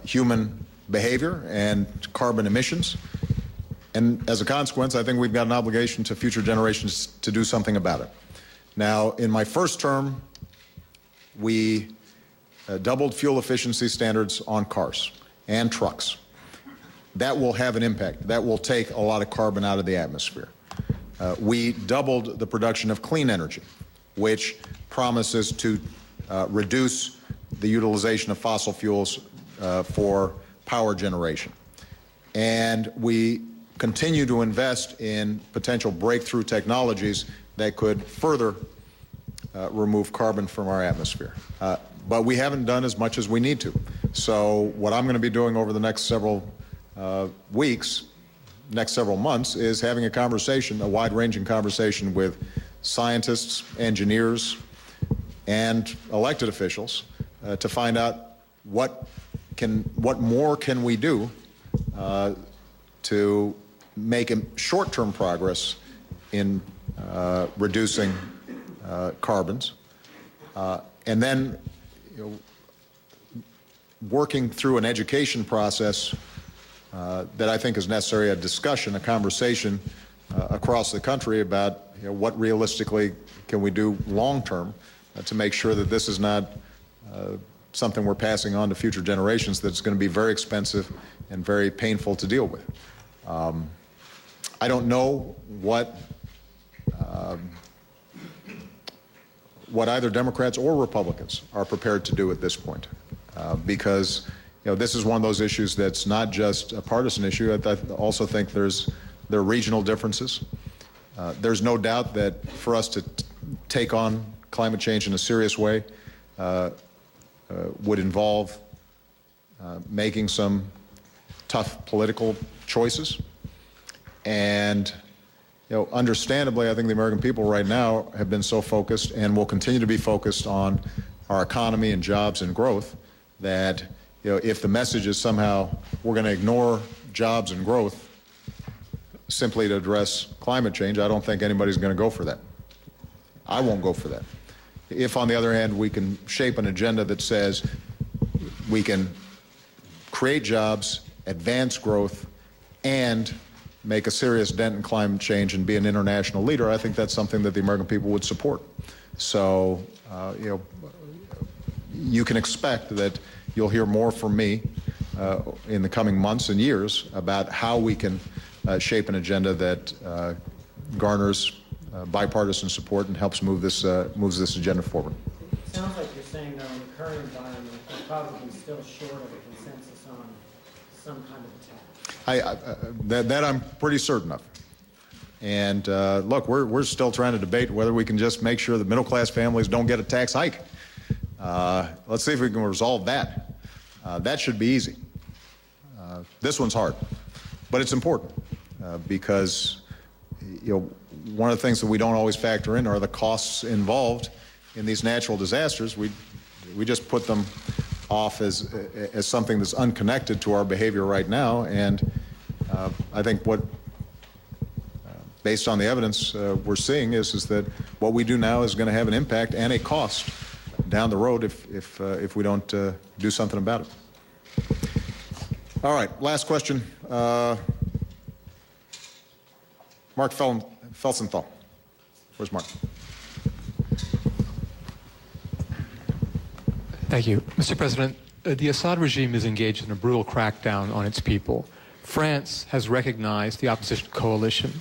human behavior and carbon emissions. And as a consequence, I think we've got an obligation to future generations to do something about it. Now, in my first term, we doubled fuel efficiency standards on cars and trucks. That will have an impact. That will take a lot of carbon out of the atmosphere. We doubled the production of clean energy, which promises to reduce the utilization of fossil fuels for power generation. And we continue to invest in potential breakthrough technologies that could further remove carbon from our atmosphere. But we haven't done as much as we need to. So what I'm going to be doing over the next several weeks, next several months, is having a conversation, a wide-ranging conversation with scientists, engineers, and elected officials to find out what more can we do to make short-term progress in reducing carbons, and then working through an education process that I think is necessary, a discussion, a conversation across the country about what realistically can we do long-term to make sure that this is not something we're passing on to future generations that's going to be very expensive and very painful to deal with. I don't know what either Democrats or Republicans are prepared to do at this point, because this is one of those issues that's not just a partisan issue. I also think there are regional differences. There's no doubt that for us to take on climate change in a serious way would involve making some tough political choices. And understandably, I think the American people right now have been so focused and will continue to be focused on our economy and jobs and growth that if the message is somehow we're going to ignore jobs and growth simply to address climate change, I don't think anybody's going to go for that. I won't go for that. If, on the other hand, we can shape an agenda that says we can create jobs, advance growth, and make a serious dent in climate change and be an international leader, I think that's something that the American people would support. So, you can expect that you'll hear more from me in the coming months and years about how we can shape an agenda that garners bipartisan support and helps moves this agenda forward. It sounds like you're saying, though, in the current environment, we're probably still short of a consensus on some kind of attack. That I'm pretty certain of. And look, we're still trying to debate whether we can just make sure that middle-class families don't get a tax hike. Let's see if we can resolve that. That should be easy. This one's hard, but it's important because one of the things that we don't always factor in are the costs involved in these natural disasters. We just put them off as something that's unconnected to our behavior right now, and I think what based on the evidence we're seeing is that what we do now is going to have an impact and a cost down the road if we don't do something about it. All right, last question. Mark Felsenthal. Where's Mark? Thank you. Mr. President, the Assad regime is engaged in a brutal crackdown on its people. France has recognized the opposition coalition.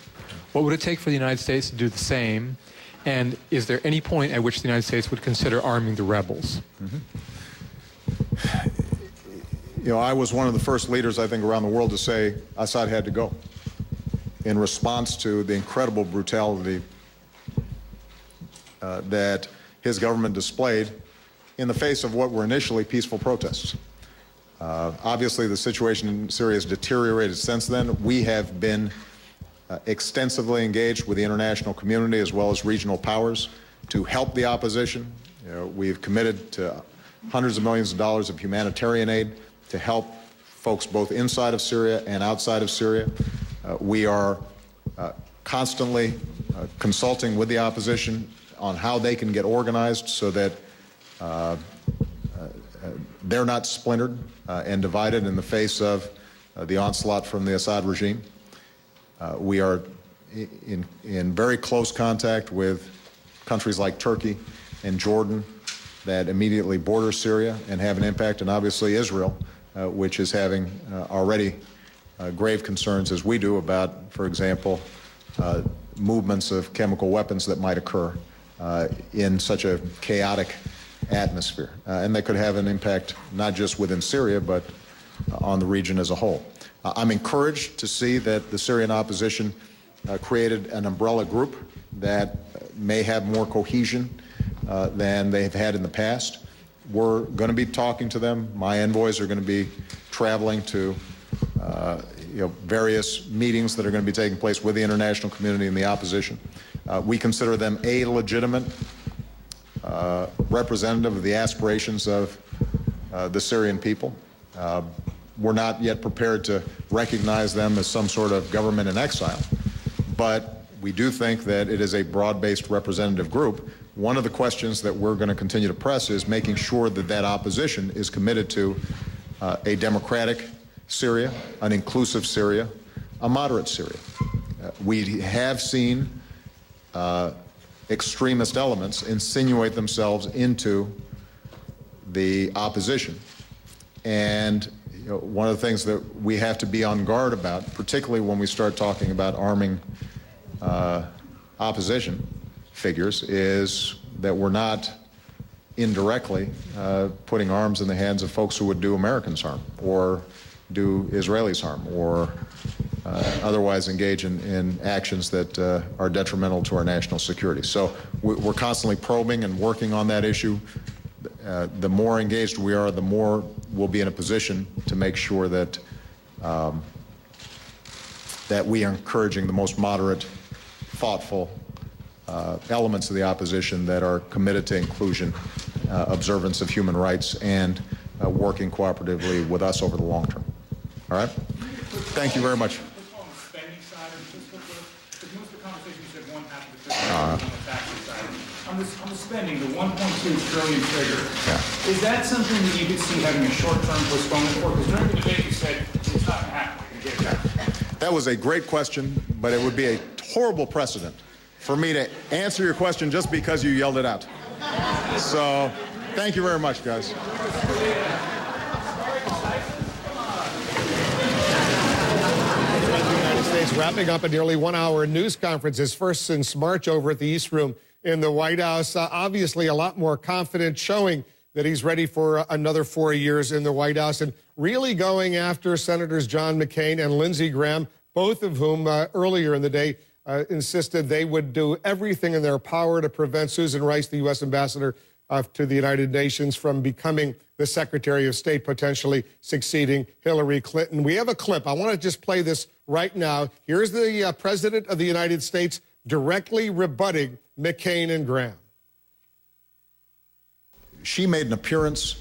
What would it take for the United States to do the same? And is there any point at which the United States would consider arming the rebels? I was one of the first leaders, I think, around the world to say Assad had to go in response to the incredible brutality that his government displayed in the face of what were initially peaceful protests. Obviously, the situation in Syria has deteriorated since then. We have been extensively engaged with the international community as well as regional powers to help the opposition. We've committed to hundreds of millions of dollars of humanitarian aid to help folks both inside of Syria and outside of Syria. We are constantly consulting with the opposition on how they can get organized so that they're not splintered and divided in the face of the onslaught from the Assad regime. We are in very close contact with countries like Turkey and Jordan that immediately border Syria and have an impact, and obviously Israel, which is having already grave concerns, as we do, about, for example, movements of chemical weapons that might occur in such a chaotic atmosphere. And they could have an impact not just within Syria, but on the region as a whole. I'm encouraged to see that the Syrian opposition created an umbrella group that may have more cohesion than they've had in the past. We're going to be talking to them. My envoys are going to be traveling to various meetings that are going to be taking place with the international community and the opposition. We consider them a legitimate representative of the aspirations of the Syrian people. We're not yet prepared to recognize them as some sort of government in exile, but we do think that it is a broad-based representative group. One of the questions that we're going to continue to press is making sure that that opposition is committed to a democratic Syria, an inclusive Syria, a moderate Syria. We have seen extremist elements insinuate themselves into the opposition. And one of the things that we have to be on guard about, particularly when we start talking about arming opposition figures, is that we're not indirectly putting arms in the hands of folks who would do Americans harm or do Israelis harm or otherwise engage in actions that are detrimental to our national security. So we're constantly probing and working on that issue. The more engaged we are, the more we'll be in a position to make sure that that we are encouraging the most moderate, thoughtful elements of the opposition that are committed to inclusion, observance of human rights, and working cooperatively with us over the long term. All right? Thank you very much. On the spending, the 1.2 trillion figure, is that something that you could see having a short-term postponement for? Because during the debate you said it's not going to happen. That was a great question, but it would be a horrible precedent for me to answer your question just because you yelled it out. So, thank you very much, guys. States wrapping up a nearly 1 hour news conference, his first since March, over at the East Room in the White House. Obviously a lot more confident, showing that he's ready for another 4 years in the White House, and really going after Senators John McCain and Lindsey Graham, both of whom earlier in the day insisted they would do everything in their power to prevent Susan Rice, the U.S. ambassador to the United Nations, from becoming the Secretary of State, potentially succeeding Hillary Clinton. We have a clip. I want to just play this right now. Here's the President of the United States directly rebutting McCain and Graham. She made an appearance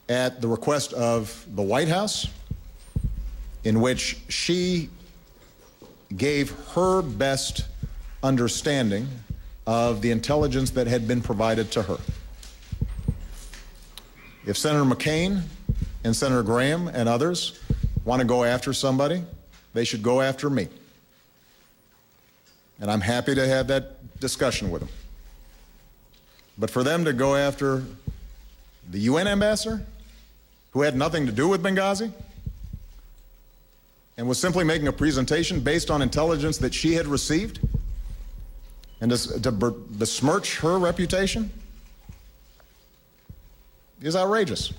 at the request of the White House in which she gave her best understanding of the intelligence that had been provided to her. If Senator McCain and Senator Graham and others want to go after somebody, they should go after me. And I'm happy to have that discussion with them. But for them to go after the UN ambassador, who had nothing to do with Benghazi, and was simply making a presentation based on intelligence that she had received, and to besmirch her reputation, is outrageous.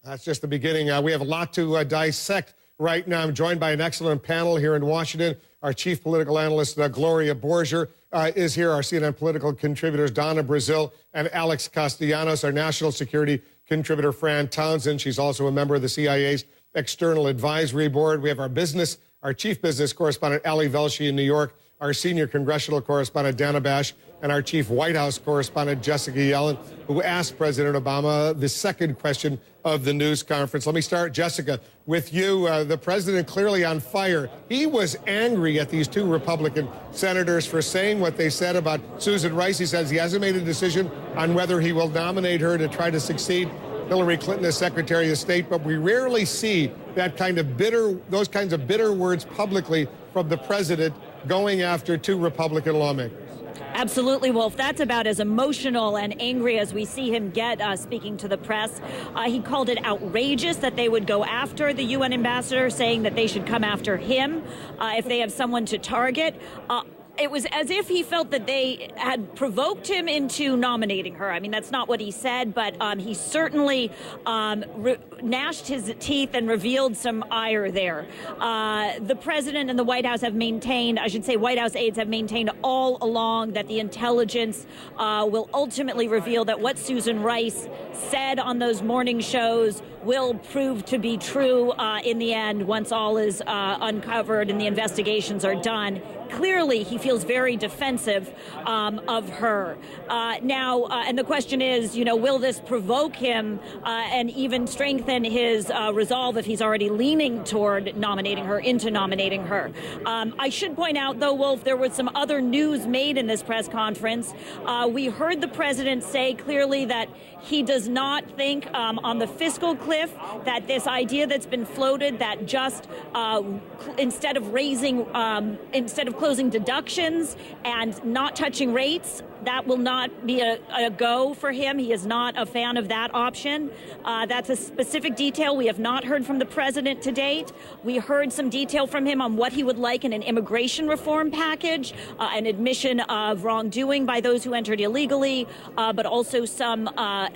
That's just the beginning. We have a lot to dissect right now. I'm joined by an excellent panel here in Washington. Our chief political analyst, Gloria Borger, is here. Our CNN political contributors, Donna Brazil and Alex Castellanos. Our national security contributor, Fran Townsend. She's also a member of the CIA's External Advisory Board. We have our chief business correspondent, Ali Velshi in New York. our senior congressional correspondent, Dana Bash, and our chief White House correspondent, Jessica Yellen, who asked President Obama the second question of the news conference. Let me start, Jessica, with you. The president clearly on fire. He was angry at these two Republican senators for saying what they said about Susan Rice. He says he hasn't made a decision on whether he will nominate her to try to succeed Hillary Clinton as Secretary of State, but we rarely see those kinds of bitter words publicly from the president going after two Republican lawmakers. Absolutely, Wolf. That's about as emotional and angry as we see him get speaking to the press. He called it outrageous that they would go after the UN ambassador, saying that they should come after him if they have someone to target. It was as if he felt that they had provoked him into nominating her. I mean, that's not what he said, but he certainly gnashed his teeth and revealed some ire there. The president and the White House have maintained, I should say White House aides have maintained all along that the intelligence will ultimately reveal that what Susan Rice said on those morning shows will prove to be true in the end once all is uncovered and the investigations are done. Clearly, he feels very defensive of her. And the question is, will this provoke him and even strengthen his resolve if he's already leaning toward nominating her? I should point out, though, Wolf, there was some other news made in this press conference. We heard the president say clearly that he does not think on the fiscal cliff that this idea that's been floated that just instead of closing deductions and not touching rates, that will not be a go for him. He is not a fan of that option. That's a specific detail we have not heard from the president to date. We heard some detail from him on what he would like in an immigration reform package, an admission of wrongdoing by those who entered illegally, but also some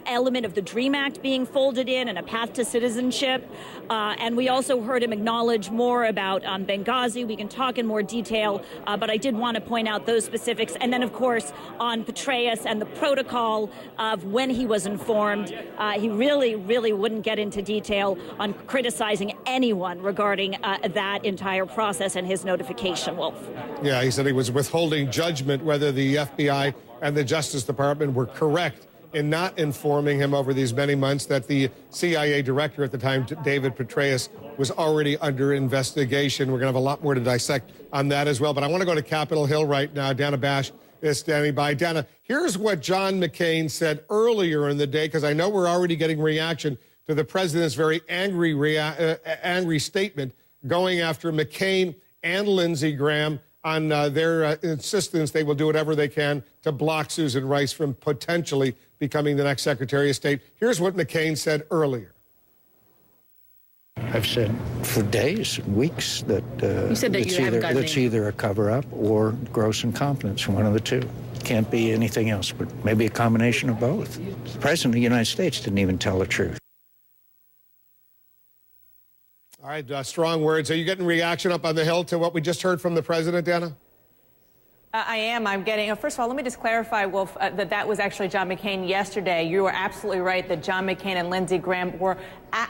element of the DREAM Act being folded in and a path to citizenship. And we also heard him acknowledge more about Benghazi. We can talk in more detail, but I did want to point out those specifics. And then, of course, on Petraeus and the protocol of when he was informed, he really wouldn't get into detail on criticizing anyone regarding that entire process and his notification, Wolf. Yeah, he said he was withholding judgment whether the FBI and the Justice Department were correct in not informing him over these many months that the CIA director at the time, David Petraeus, was already under investigation. We're going to have a lot more to dissect on that as well. But I want to go to Capitol Hill right now. Dana Bash is standing by. Dana, here's what John McCain said earlier in the day, because I know we're already getting reaction to the president's very angry statement going after McCain and Lindsey Graham on their insistence they will do whatever they can to block Susan Rice from potentially becoming the next Secretary of State. Here's what McCain said earlier. I've said for days, weeks, that you said that it's either a cover-up or gross incompetence, one of the two. Can't be anything else, but maybe a combination of both. The President of the United States didn't even tell the truth. All right, strong words. Are you getting reaction up on the Hill to what we just heard from the President, Dana? I am. I'm getting. First of all, let me just clarify, Wolf, that was actually John McCain yesterday. You were absolutely right that John McCain and Lindsey Graham were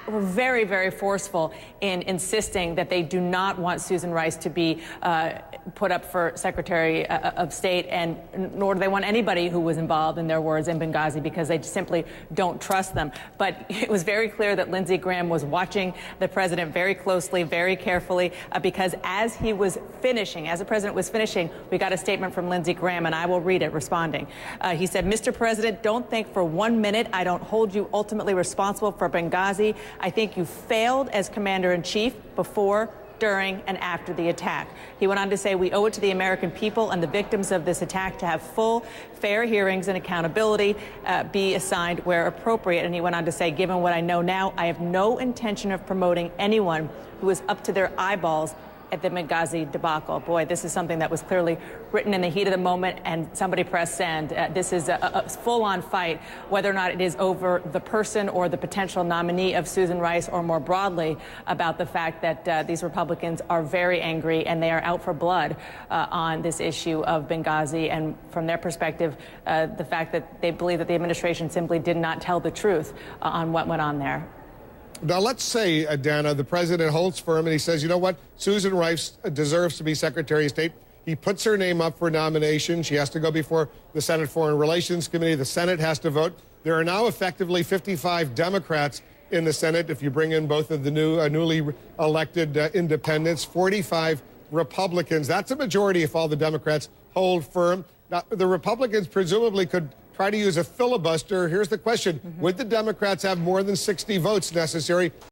very, very forceful in insisting that they do not want Susan Rice to be put up for Secretary of State, and nor do they want anybody who was involved, in their words, in Benghazi, because they simply don't trust them. But it was very clear that Lindsey Graham was watching the president very closely, very carefully, because as the president was finishing, we got a statement from Lindsey Graham, and I will read it, responding. He said, "Mr. President, don't think for 1 minute I don't hold you ultimately responsible for Benghazi. I think you failed as commander-in-chief before, during, and after the attack." He went on to say, "We owe it to the American people and the victims of this attack to have full, fair hearings and accountability be assigned where appropriate." And he went on to say, "Given what I know now, I have no intention of promoting anyone who is up to their eyeballs at the Benghazi debacle." Boy, this is something that was clearly written in the heat of the moment, and somebody pressed send. This is a full-on fight, whether or not it is over the person or the potential nominee of Susan Rice, or more broadly about the fact that these Republicans are very angry and they are out for blood on this issue of Benghazi. And from their perspective, the fact that they believe that the administration simply did not tell the truth on what went on there. Now, let's say, Dana, the president holds firm and he says, you know what, Susan Rice deserves to be Secretary of State. He puts her name up for nomination. She has to go before the Senate Foreign Relations Committee. The Senate has to vote. There are now effectively 55 Democrats in the Senate, if you bring in both of the newly elected independents, 45 Republicans. That's a majority if all the Democrats hold firm. Now, the Republicans presumably could try to use a filibuster. Here's the question. Would the Democrats have more than 60 votes necessary